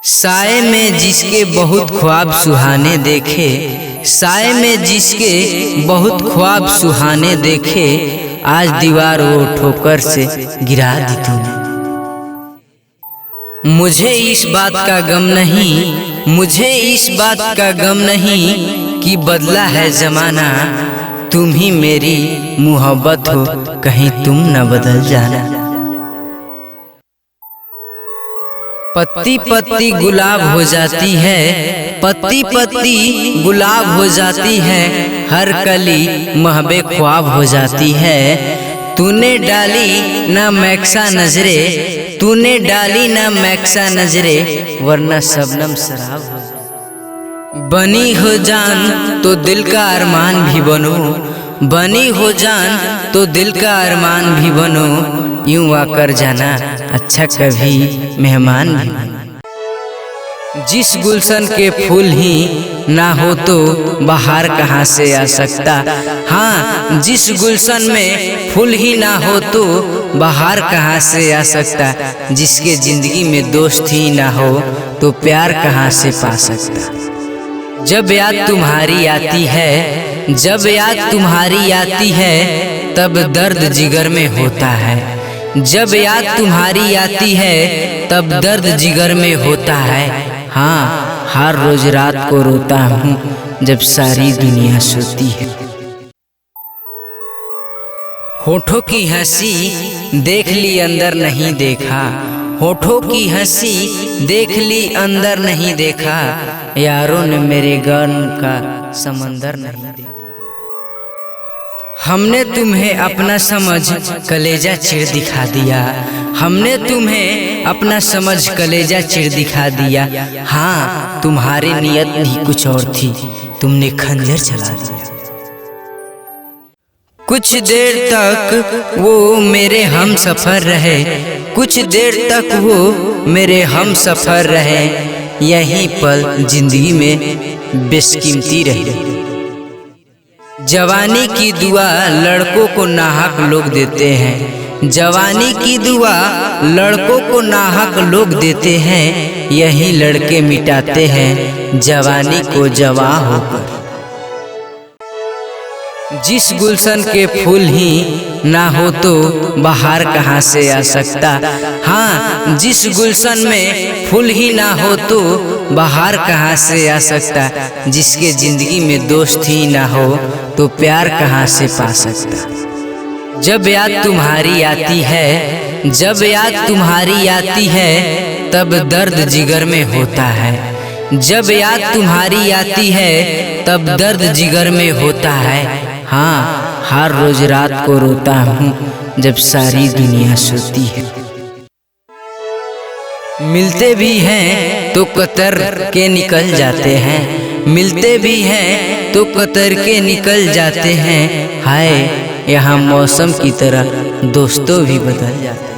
साए में जिसके बहुत ख्वाब सुहाने देखे, साए में जिसके बहुत ख्वाब सुहाने देखे, आज दीवार वो ठोकर से गिरा दी तूने। मुझे इस बात का गम नहीं, मुझे इस बात का गम नहीं कि बदला है जमाना, तुम ही मेरी मोहब्बत हो, कहीं तुम न बदल जाना। पत्ती पत्ती गुलाब हो जाती है, पत्ती पत्ती गुलाब हो जाती है, हर कली महबे ख्वाब हो जाती है। तूने डाली ना मैक्सा नजरे, तूने डाली ना मैक्सा नजरे, वरना शबनम शराब हो। बनी हो जान तो दिल का अरमान भी बनो, बनी हो जान तो दिल का अरमान भी बनो, यूं आकर जाना अच्छा कभी मेहमान भी बनो। जिस गुलशन के फूल ही ना हो तो बाहर कहाँ से आ सकता, हाँ जिस गुलशन में फूल ही ना हो तो बाहर कहाँ से आ सकता, जिसके जिंदगी में दोस्त ही ना हो तो प्यार कहाँ से पा सकता। जब याद तुम्हारी आती है, जब याद तुम्हारी आती है, तब दर्द जिगर में होता है। जब याद तुम्हारी आती है तब दर्द जिगर में होता है। हाँ हर रोज रात को रोता हूँ जब सारी दुनिया सोती है। होठों की हंसी देख ली अंदर नहीं देखा, होठों की हंसी देख ली अंदर नहीं देखा, यारों ने मेरे गम का समंदर नहीं देखा। हमने तुम्हें अपना समझ कलेजा चिर दिखा दिया, हमने तुम्हें अपना समझ कलेजा चिर दिखा दिया। हाँ तुम्हारी नियत ही कुछ और थी, तुमने खंजर चला दिया। कुछ देर तक वो मेरे हम सफर रहे, कुछ देर तक वो मेरे हम सफर रहे, यही पल जिंदगी में बेशकीमती रहे। जवानी की दुआ लड़कों को नाहक लोग देते हैं, जवानी की दुआ लड़कों को नाहक लोग देते हैं, यही लड़के मिटाते हैं जवानी को जवां होकर। जिस गुलशन के फूल ही ना हो तो बाहर कहाँ से आ सकता, हाँ जिस गुलशन में फूल ही ना हो तो बाहर कहाँ से आ सकता, जिसके जिंदगी में दोस्त ही ना हो तो प्यार कहाँ से पा सकता। जब याद तुम्हारी आती है, जब याद तुम्हारी आती है, तब दर्द जिगर में होता है। जब याद तुम्हारी आती है तब दर्द जिगर में होता है। हाँ हर रोज रात को रोता हूँ जब सारी दुनिया सोती है। मिलते भी हैं तो कतर के निकल जाते हैं, मिलते भी हैं तो कतर के निकल जाते हैं। हाय यहाँ मौसम की तरह दोस्तों भी बदल जाते हैं।